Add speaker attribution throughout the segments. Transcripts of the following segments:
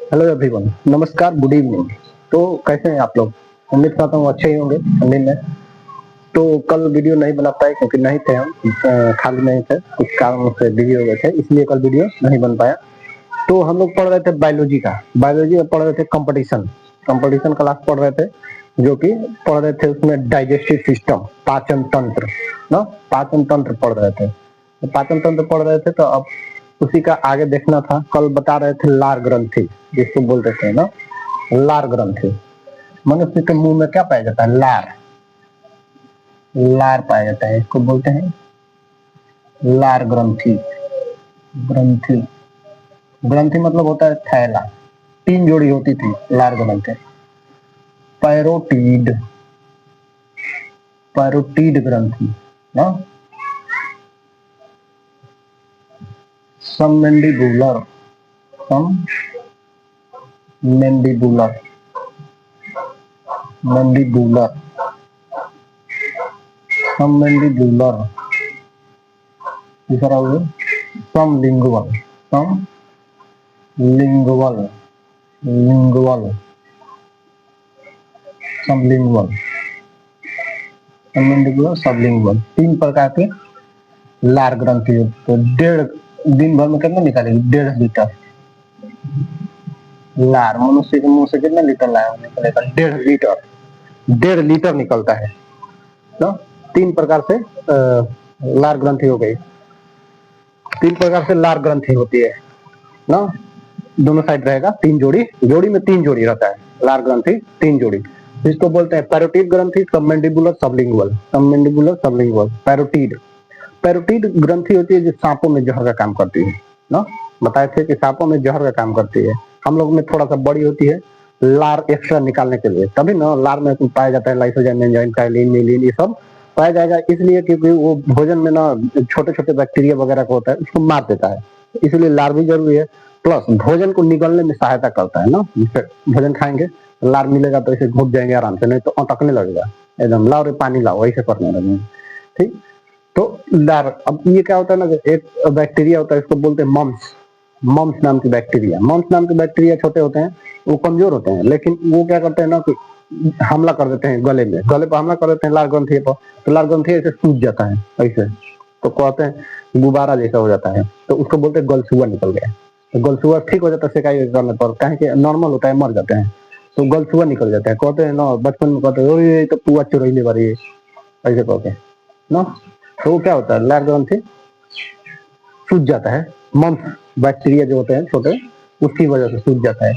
Speaker 1: Hello everyone, नमस्कार, good evening. तो कैसे हैं आप लोग? उम्मीद करता हूँ अच्छे ही होंगे ठंडी में। तो कल वीडियो नहीं बना पाए क्योंकि नहीं थे हम, खाली नहीं थे, कुछ कारणों से बिजी हो गए थे, इसलिए कल वीडियो नहीं बन पाया। तो हम लोग पढ़ रहे थे बायोलॉजी में पढ़ रहे थे कंपटीशन कंपटीशन क्लास पढ़ रहे थे, जो कि पढ़ रहे थे उसमें डाइजेस्टिव सिस्टम, पाचन तंत्र ना, पाचन तंत्र पढ़ रहे थे। तो पाचन तंत्र पढ़ रहे थे, तो अब उसी का आगे देखना था। कल बता रहे थे लार ग्रंथि, जिसको बोलते थे ना लार ग्रंथि। मनुष्य के मुंह में क्या पाया जाता है? लार। लार पाया जाता है, इसको बोलते हैं लार ग्रंथि। ग्रंथि ग्रंथि मतलब होता है थैला। तीन जोड़ी होती थी लार ग्रंथि। पैरोटीड पैरोटीड ग्रंथि ना, सबमेंडिबुलर सबमेंडिबुलर मैंडिबुलर सबमेंडिबुलर। तीसरा हो समलिंगुअल समलिंगुअल लिंगुअल सबलिंगुअल सबमेंडिबुलर सबलिंगुअल। तीन प्रकार के लार ग्रंथि। तो डेढ़ दिन भर में कितना निकालेगी? 1.5 लीटर लार। मनुष्य के मुंह से कितना लीटर लार निकलेगा? 1.5 लीटर। 1.5 लीटर निकलता है ना। तीन प्रकार से लार ग्रंथि हो गई। तीन प्रकार से लार ग्रंथि होती है ना, दोनों साइड रहेगा, तीन जोड़ी, जोड़ी में तीन जोड़ी रहता है लार ग्रंथि, तीन जोड़ी। इसको बोलते हैं पैरोटिड ग्रंथि, सबमेंडिबुलर सबलिंगुअल। पैरोटिड पैरोटिड ग्रंथि होती है जो सांपों में जहर का काम करती है ना। बताए थे कि सांपों में जहर का काम करती है। हम लोग में थोड़ा सा बड़ी होती है लार एक्स्ट्रा निकालने के लिए, तभी ना लार में पाया जाता है लाइसोजाइम, एंजाइम, काइलिन, मिलिन, ये सब पाया जाएगा। इसलिए क्योंकि वो भोजन में ना छोटे छोटे बैक्टीरिया वगैरह को होता है, उसको मार देता है, इसलिए लार भी जरूरी है। प्लस भोजन को निगलने में सहायता करता है ना। जैसे भोजन खाएंगे, लार मिलेगा तो इसे घुट जाएंगे आराम से, नहीं तो अटकने लगेगा एकदम, लाओ रे पानी लाओ, ऐसे करने लगेंगे। ठीक। तो लार, अब ये क्या होता है ना, एक बैक्टीरिया होता है, इसको बोलते हैं मम्स नाम की बैक्टीरिया। मम्स नाम के बैक्टीरिया छोटे होते हैं, वो कमजोर होते हैं, लेकिन वो क्या करते हैं ना कि हमला कर देते हैं गले में, गले पर हमला कर देते हैं लार ग्रंथि पर। तो लार ग्रंथि ऐसे सूज जाता है ऐसे, तो कहते हैं गुब्बारा जैसा हो जाता है, तो उसको बोलते हैं गलसुआ निकल गया। तो गलसुआ ठीक हो जाता है सिकाई करने पर, कहें कि नॉर्मल होता है, मर जाते हैं, तो गलसुआ निकल जाता है। कहते हैं ना बचपन में, कहते हैं ये तो पुआ चुरैले बारी, ऐसे कहते हैं ना। तो वो क्या होता है, लार ग्रंथि सूज जाता है, मम्स बैक्टीरिया जो होते हैं छोटे, उसकी वजह से सूज जाता है।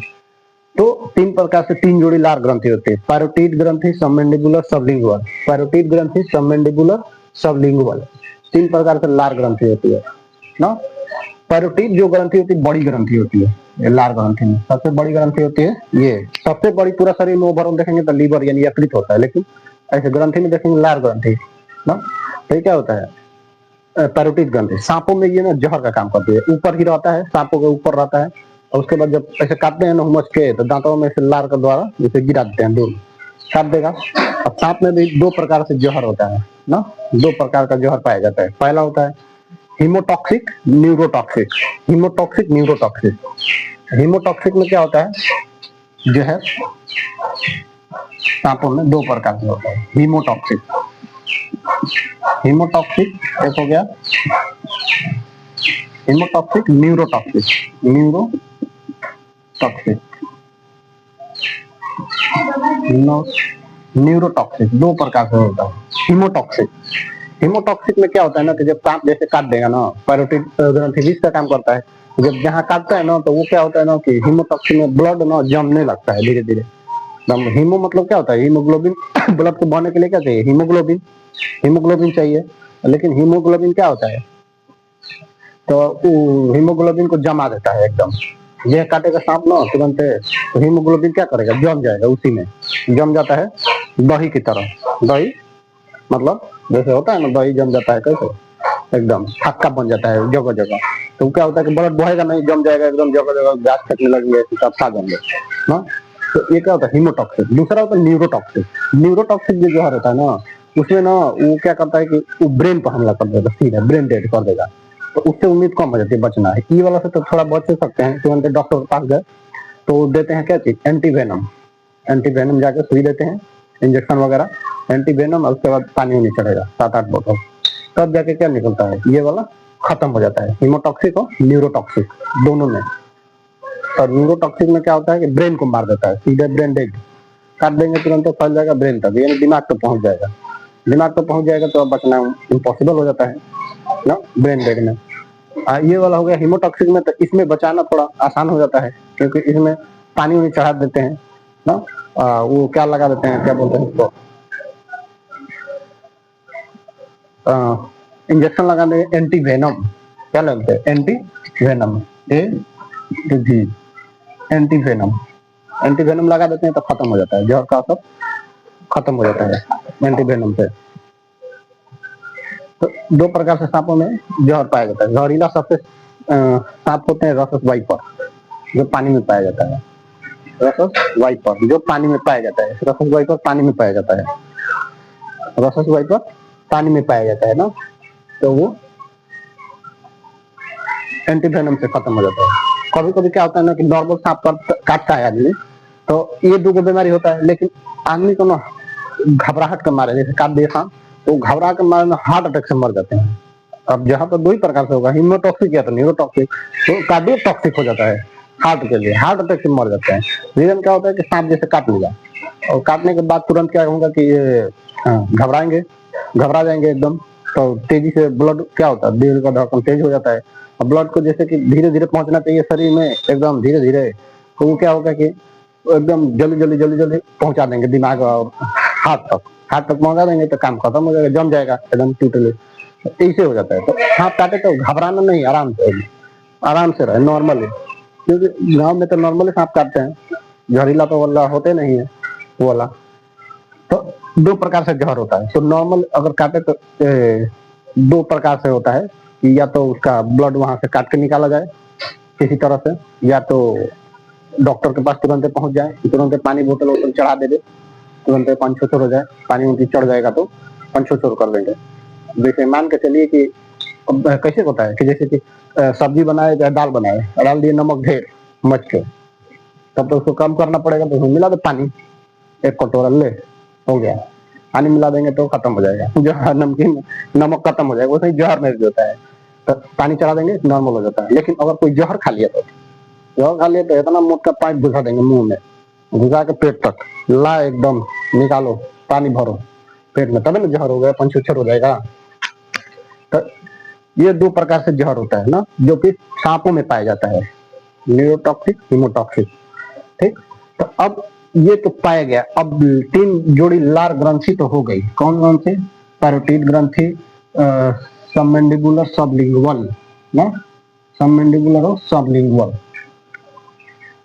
Speaker 1: तो तीन प्रकार से तीन जोड़ी लार ग्रंथि होती है, पैरोटिड ग्रंथि, सबमेंडिबुलर, सबलिंगुअल। पैरोटिड ग्रंथि, सबमेंडिबुलर, सबलिंगुअल, तीन प्रकार से लार ग्रंथि होती है ना। पैरोटिड जो ग्रंथि होती है बड़ी ग्रंथि होती है, ये लार ग्रंथि में सबसे बड़ी ग्रंथि होती है ये। सबसे बड़ी पूरा शरीर में ओवरऑल देखेंगे तो लीवर यानी यकृत होता है, लेकिन ऐसे ग्रंथि में देखेंगे लार ग्रंथि ना। तो ये क्या होता है, पैरोटिड ग्रंथि सांपों में ये ना जहर का काम करती है, ऊपर ही रहता है, सांपों के ऊपर रहता है, और उसके बाद जब ऐसे काटते हैं ना हुमच के, तो दांतों में से लार के द्वारा जैसे गिरा देते हैं, दूर काट देगा। अब सांप में भी दो प्रकार से जहर होता है ना, दो प्रकार का जहर पाया जाता है। पहला होता है हीमोटॉक्सिक, न्यूरोटॉक्सिक। हीमोटॉक्सिक में क्या होता है, जहर सांपों में दो प्रकार से होता है। हीमोटॉक्सिक एक हो गया, हीमोटॉक्सिक, न्यूरोटॉक्सिक दो प्रकार से होता है। हीमोटॉक्सिक में क्या होता है ना कि जब सांप जैसे काट देगा ना, पैरोटिड ग्रंथि विष का काम करता है, जब जहाँ काटता है ना, तो वो क्या होता है ना कि हीमोटॉक्सिक में ब्लड ना जमने लगता है धीरे धीरे। हीमो मतलब क्या होता है, हीमोग्लोबिन। ब्लड को बहने के लिए क्या चाहिए? हीमोग्लोबिन चाहिए। लेकिन हीमोग्लोबिन क्या होता है, तो हीमोग्लोबिन को जमा देता है एकदम। यह काटेगा सांप ना तुरंत, तो हीमोग्लोबिन क्या करेगा, जम जाएगा, उसी में जम जाता है दही की तरह। दही मतलब जैसे होता है ना, दही जम जाता है कैसे, एकदम थक्का बन जाता है जगह जगह। तो क्या होता है कि ब्लड बहेगा नहीं, जम जाएगा एकदम जगह जगह, गैस फेंकने लगेगा, सब खा जाएंगे ना। तो ये क्या होता है हीमोटॉक्सिक। दूसरा होता है न्यूरोटॉक्सिक जो जहर होता है ना, उसमें ना वो क्या करता है कि वो ब्रेन पर हमला कर देगा, सीधा ब्रेन डेड कर देगा। तो उससे उम्मीद कम हो जाती है बचना है। ई वाला से तो थोड़ा बच सकते हैं, तुरंत डॉक्टर के पास गए तो देते हैं क्या चीज, एंटीवेनम। एंटीवेनम जाके सुई देते हैं, इंजेक्शन वगैरह, एंटीवेनम, और उसके बाद पानी नहीं चढ़ेगा 7-8 बोतल, तब जाके क्या निकलता है, ये वाला खत्म हो जाता है। हीमोटॉक्सिक और न्यूरोटॉक्सिक दोनों में। और न्यूरोटॉक्सिक में क्या होता है कि ब्रेन को मार देता है, सीधे ब्रेन डेड, काट देंगे तुरंत तो फैल जाएगा ब्रेन तक, यानी दिमाग तक पहुंच जाएगा। दिमाग तक पहुंच जाएगा तो अब बचना इम्पॉसिबल हो जाता है ना, ब्रेन डेड में। ये वाला हो गया हीमोटॉक्सिक में, तो इसमें बचाना थोड़ा आसान हो जाता है, क्योंकि इसमें पानी उन्हें चढ़ा देते हैं ना, वो क्या लगा देते हैं, क्या बोलते हैं उसको, इंजेक्शन लगा देंगे, एंटीवेनम, क्या लगते हैं, एंटीवेनम, एंटीवेनम, एंटीवेनम लगा देते हैं तो खत्म हो जाता है, जहर का असर खत्म हो जाता है एंटीवेनम से। तो 2 प्रकार से सांपों में जहर पाया जाता है। जहरीला सबसे सांप होते हैं रसस वाइपर, जो पानी में पाया जाता है, रसस वाइपर जो पानी में पाया जाता है, रसस वाइपर पानी में पाया जाता है, रसस वाइपर पानी में पाया जाता है ना, तो वो एंटीवेनम से खत्म हो जाता है। कभी कभी क्या होता है ना कि नॉर्मल सांप काटता है आदमी, तो ये 2 बीमारी होता है, लेकिन आदमी को ना घबराहट के मारे, जैसे काट दिया सांप तो घबरा के मारे हार्ट अटैक से मर जाते हैं। अब जहाँ पर 2 ही प्रकार से होगा, हीमोटॉक्सिक या तो न्यूरोटॉक्सिक, तो कार्डियोटॉक्सिक हो जाता है हार्ट के लिए, हार्ट अटैक से मर जाते हैं। रीजन क्या होता है कि सांप जैसे काट लिया और काटने के बाद तुरंत क्या होगा कि ये घबराएंगे, घबरा जाएंगे एकदम, तो तेजी से ब्लड क्या होता है, दिल का धड़कन तेज हो जाता है, और ब्लड को जैसे कि धीरे धीरे पहुंचना चाहिए शरीर में एकदम धीरे धीरे, तो वो क्या होगा कि एकदम जल्दी पहुंचा देंगे दिमाग और हाथ तक पहुंचा देंगे, तो काम खत्म हो जाएगा, जम जाएगा एकदम टोटली, ऐसे हो जाता है। तो सांप काटे तो घबराना नहीं, आराम से रहे नॉर्मली, क्योंकि गांव में तो नॉर्मली सांप काटते हैं, जहरीला तो वाला होते नहीं है वो वाला। तो 2 प्रकार से जहर होता है। तो नॉर्मल अगर काटे तो 2 प्रकार से होता है कि या तो उसका ब्लड वहां से काट के निकाला जाए किसी तरह से, या तो डॉक्टर के पास तुरंत पहुंच जाए, तुरंत पानी बोतल चढ़ा दे, तुरंत पंचोचर हो जाए, पानी उनकी चढ़ जाएगा तो पंचोचर कर देंगे। जैसे मान के चलिए कि कैसे होता है कि जैसे कि सब्जी बनाए या दाल बनाए, डाल दिए नमक ढेर मच के, तब तो उसको कम करना पड़ेगा, तो उसमें मिला दे पानी 1 कटोरा, ले हो गया, पानी मिला देंगे तो खत्म हो जाएगा, जो नमकीन नमक खत्म हो जाएगा, वैसे ही जहर में होता है, तो पानी चढ़ा देंगे नॉर्मल हो जाता है। लेकिन अगर कोई जहर खा लिया तो इतना मोटा पाइप घुसा देंगे मुंह में, घुसा के पेट तक ला, एकदम निकालो, पानी भरो पेट में, तभी ना जहर हो गया, पंचोचर हो जाएगा। तो ये 2 प्रकार से जहर होता है ना, जो कि सांपों में पाया जाता है, न्यूरोटॉक्सिक, हीमोटॉक्सिक, ठीक। तो अब ये तो पाया गया, अब 3 जोड़ी लार ग्रंथि तो हो गई, कौन से, पैरोटिड ग्रंथि, सबमैंडिबुलर, सबलिंगुअल ना, सबमैंडिबुलर और सबलिंगुअल।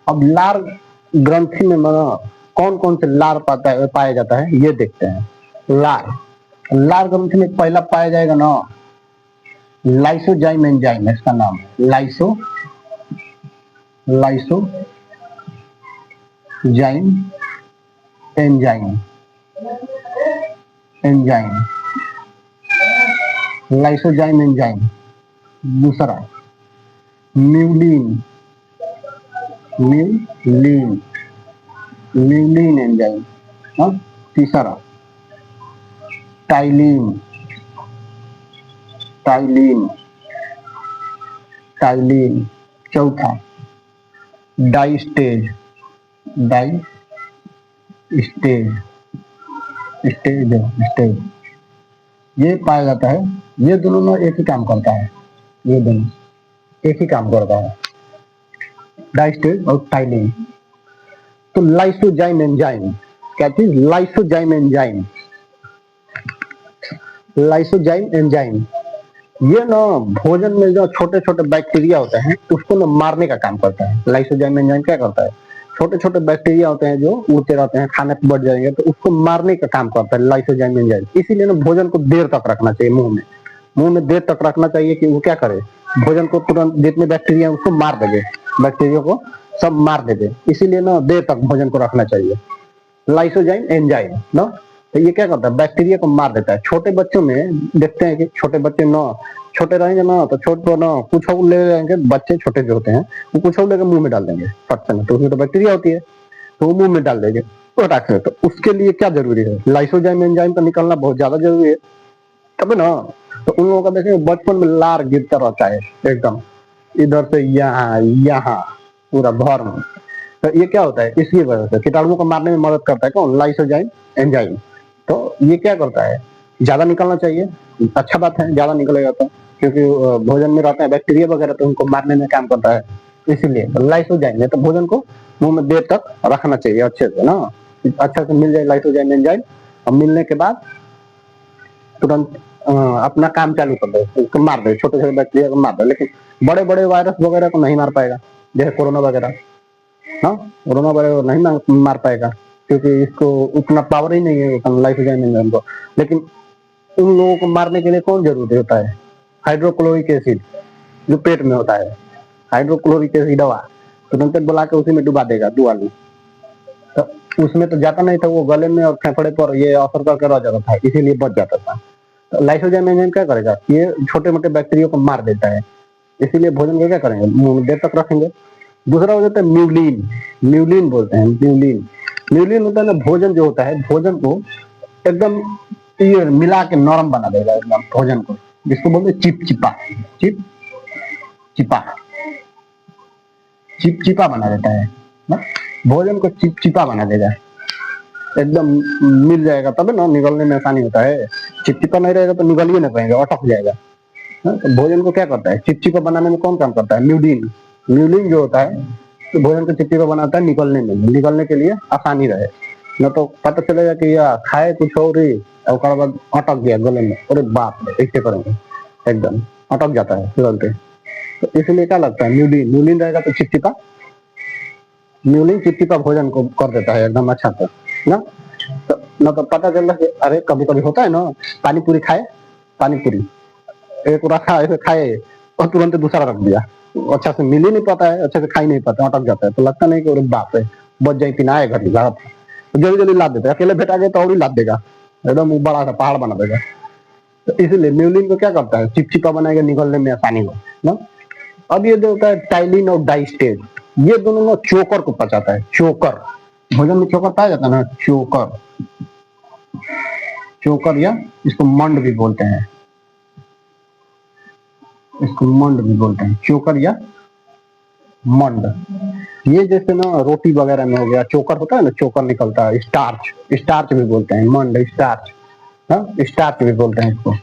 Speaker 1: अब लार ग्रंथि में कौन कौन से लार पाया जाता है ये देखते हैं। लार ग्रंथि में पहला पाया जाएगा ना लाइसोजाइम एंजाइम, इसका नाम है लाइसोजाइम एंजाइम, लाइसोजाइम एंजाइम। दूसरा म्यूलिन एंजाइम। तीसरा टाइलिन, चौथा डाइस्टेज, ये पाया जाता है। ये दोनों में एक ही काम करता है, ये दोनों एक ही काम करता है, डाइस्टेज और टाइलिन। तो लाइसोजाइम एंजाइम क्या चीज, लाइसोजाइम एंजाइम ये ना भोजन में जो छोटे छोटे बैक्टीरिया होते हैं उसको ना मारने का काम करता है। लाइसोजाइम एंजाइम क्या करता है, छोटे छोटे बैक्टीरिया होते हैं जो उड़ते रहते हैं, खाने पे बढ़ जाएंगे तो उसको मारने का काम करता है लाइसोजाइम एंजाइम। इसीलिए ना भोजन को देर तक रखना चाहिए, मुंह में देर तक रखना चाहिए कि वो क्या करे, भोजन को तुरंत जितने बैक्टीरिया उसको मार देंगे, बैक्टीरिया को सब मार देंगे, इसीलिए ना देर तक भोजन को रखना चाहिए लाइसोजाइम एंजाइम ना। तो ये क्या करता है, बैक्टीरिया को मार देता है। छोटे बच्चों में देखते हैं कि छोटे बच्चे ना छोटे रहेंगे ना तो छोटे ना कुछ और ले लेंगे, बच्चे छोटे जो होते हैं वो कुछ और लेकर मुंह में डाल देंगे फट से, तो उसमें तो बैक्टीरिया होती है, तो वो मुंह में डाल देंगे तो अटैक है। तो उसके लिए क्या जरूरी है, लाइसोजाइम एंजाइम का निकलना बहुत ज्यादा जरूरी है, तभी ना। तो उन लोगों का देखेंगे बचपन में लार गिरता रहता है एकदम, इधर से यहाँ यहाँ पूरा भर में। तो ये क्या होता है, इसकी वजह से कीटाणुओं को मारने में मदद करता है कौन, लाइसोजाइम एंजाइम। तो ये क्या करता है, ज्यादा निकलना चाहिए, अच्छा बात है ज्यादा निकलेगा तो, क्योंकि भोजन में रहते हैं बैक्टीरिया वगैरह, तो उनको मारने में काम करता है, इसीलिए लाइसोजाइम है। तो भोजन को मुंह में देर तक रखना चाहिए अच्छे से ना, अच्छा से मिल जाए लाइसोजाइम एंजाइम, और मिलने के बाद तुरंत अपना काम चालू कर दो, उसको मार दे, छोटे छोटे बैक्टीरिया को मार दे। लेकिन बड़े बड़े वायरस वगैरह को नहीं मार पाएगा, जैसे कोरोना वगैरह, हाँ कोरोना वायरस नहीं मार पाएगा, क्योंकि इसको उतना पावर ही नहीं है लाइसोजाइम एंजाइम को। लेकिन उन लोगों को मारने के लिए कौन जरूरी होता है, हाइड्रोक्लोरिक एसिड, जो पेट में होता है, हाइड्रोक्लोरिक एसिड दवा तुरंत बुला के उसी में डुबा देगा 2 आलू। तो उसमें तो जाता नहीं था, वो गले में और फेफड़े पर ये असर करके रह जाता था, इसीलिए बच जाता था। तो लाइसोजाइम एंजाइम क्या करेगा, ये छोटे मोटे बैक्टीरिया को मार देता है, इसीलिए भोजन को क्या करेंगे, मुंह में देर तक रखेंगे। दूसरा हो जाता है म्यूलिन, म्यूलिन बोलते हैं, म्यूलिन। म्यूलिन होता है ना, भोजन जो होता है, भोजन को एकदम ये मिला के नरम बना देगा एकदम भोजन को, जिसको बोलते हैं चिपचिपा, चिपचिपा, चिपचिपा बना देता है ना, भोजन को चिपचिपा बना देगा, एकदम मिल जाएगा, तब ना निगलने में आसानी होता है। चिपचिपा नहीं रहेगा तो निगल ही नहीं पाएंगे, अटक जाएगा। तो भोजन को क्या करता है, चिपचिपा बनाने में कौन काम करता है, म्यूलिन। म्यूलिन जो होता है तो भोजन को चिपचिपा बनाता है निकलने में, निकलने के लिए आसानी रहे, न तो पता चलेगा कि यह खाए कुछ और ही और बाद अटक गया गले में, अरे बाप रे ऐसे करेंगे, एकदम अटक जाता है निकलते। तो इसलिए क्या लगता है, म्यूलिन, म्यूलिन रहेगा तो चिपचिपा, म्यूलिन चिपचिपा भोजन को कर देता है एकदम अच्छा से ना। तो न तो पता चल रहा है, अरे कभी कभी होता है ना, पानी पूरी खाए, पानी पूरी एक रखा ऐसे खाए और तुरंत दूसरा रख दिया, अच्छा से मिल ही नहीं पाता है, अच्छे से खा ही नहीं पाता, अटक जाता है, तो लगता नहीं कि अरे बाप रे बच जाए पिनाए घर तो जल्दी जल्दी लाद देते हैं, अकेले भेटा गए तो और ही लाद देगा, एकदम बड़ा सा पहाड़ बना देगा। तो इसलिए म्यूलिन को क्या करता है, चिपचिपा बनाएगा, निकलने में आसानी हो ना। अब ये जो होता है टाइलिन और डाइस्टेज, ये दोनों ना चोकर को पचाता है, चोकर, भोजन में चोकर पाया जाता है ना, चोकर, चोकर या इसको मंड भी बोलते हैं, इसको मंड भी बोलते हैं, चोकर या मंड। ये जैसे ना रोटी वगैरह में हो गया चोकर होता है ना, चोकर निकलता है, स्टार्च, स्टार्च भी बोलते हैं, मंड स्टार्च, हाँ स्टार्च भी बोलते हैं इसको,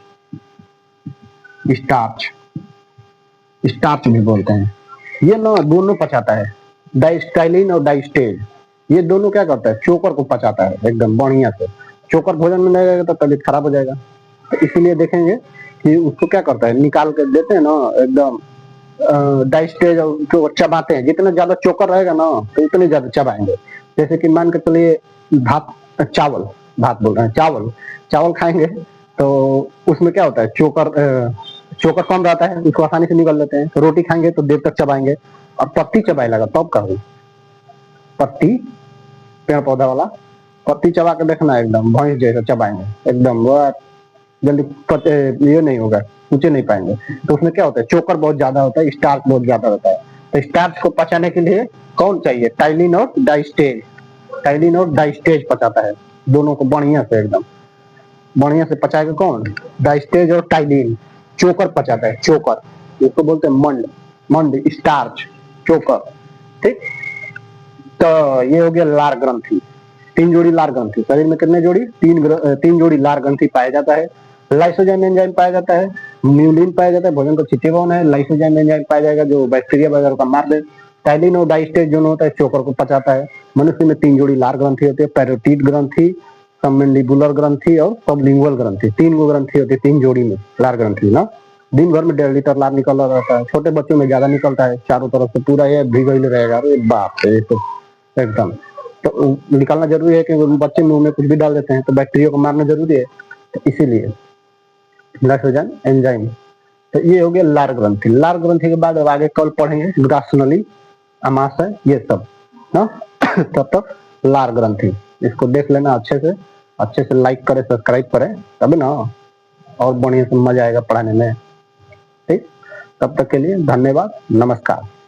Speaker 1: स्टार्च, स्टार्च भी बोलते हैं। ये ना दोनों पचाता है, डाइस्टाइलिन और डाइस्टेज, ये दोनों क्या करता है, चोकर को पचाता है एकदम बढ़िया से। चोकर भोजन में नहीं रहेगा तो तबीयत खराब हो जाएगा, तो इसीलिए देखेंगे कि उसको क्या करता है, निकाल के देते हैं ना एकदम, डाइस्टेज जो चबाते हैं, जितना ज्यादा चोकर रहेगा ना तो उतने ज्यादा चबाएंगे। जैसे कि मान के चलिए भात, चावल, भात बोल रहे हैं, चावल, चावल खाएंगे तो उसमें क्या होता है, चोकर, चोकर कम रहता है, उसको आसानी से निकल लेते हैं। तो रोटी खाएंगे तो देर तक चबाएंगे, और पत्ती चबाए लगा तब कहूँ, पत्ती पेड़ पौधा वाला पत्ती चबा के देखना, एकदम भैंस जैसा चबाएंगे, एकदम जल्दी ये नहीं होगा, ऊंचे नहीं पाएंगे। तो उसमें क्या होता है, चोकर बहुत ज्यादा होता है, स्टार्च बहुत ज्यादा होता है। तो स्टार्च को पचाने के लिए कौन चाहिए, टाइलिन और डाइस्टेज, टाइलिन और डाइस्टेज पचाता है दोनों को बढ़िया से, एकदम बढ़िया से पचाएगा कौन, डाइस्टेज और टाइलिन। चोकर पचाता है, चोकर, इसको बोलते हैं मंड, मंड स्टार्च, चोकर, ठीक। तो ये हो गया लार ग्रंथि, 3 जोड़ी लार ग्रंथि, शरीर में कितने जोड़ी, 3 जोड़ी लार ग्रंथि पाया जाता है। लाइसोजाइम एंजाइम पाया जाता है, म्यूलिन पाया जाता है, भोजन को चिपचिपा होना है, लाइसोजाइम एंजाइम पाया जाएगा जो बैक्टीरिया वगैरह का मार दे। टाइलिन और डाइस्टेज जो होता है चोकर को पचाता है। मनुष्य में 3 जोड़ी लार ग्रंथि होती है, पैरोटिड ग्रंथि, सबमेंडिबुलर ग्रंथि और सबलिंगुअल ग्रंथि, 3 गो ग्रंथि होती है 3 जोड़ी में लार ग्रंथि ना। दिन भर में 1.5 लीटर लार निकल रहता है, छोटे बच्चों में ज्यादा निकलता है, चारों तरफ से पूरा ये भिगल रहेगा, अरे बाप रे तो एकदम। तो निकालना जरूरी है कि बच्चे मुंह में कुछ भी डाल देते हैं तो बैक्टीरिया को मारना जरूरी है, तो इसीलिए लाइसोजाइम एंजाइम। तो ये हो गया लार ग्रंथि। लार ग्रंथि के बाद अब आगे कल पढ़ेंगे ग्रासनली, अमाशय, ये सब ना। तब तक लार ग्रंथि इसको देख लेना अच्छे से लाइक करे, सब्सक्राइब करे, तभी ना और बढ़िया से मजा आएगा पढ़ाने में। ठीक, तब तक के लिए धन्यवाद, नमस्कार।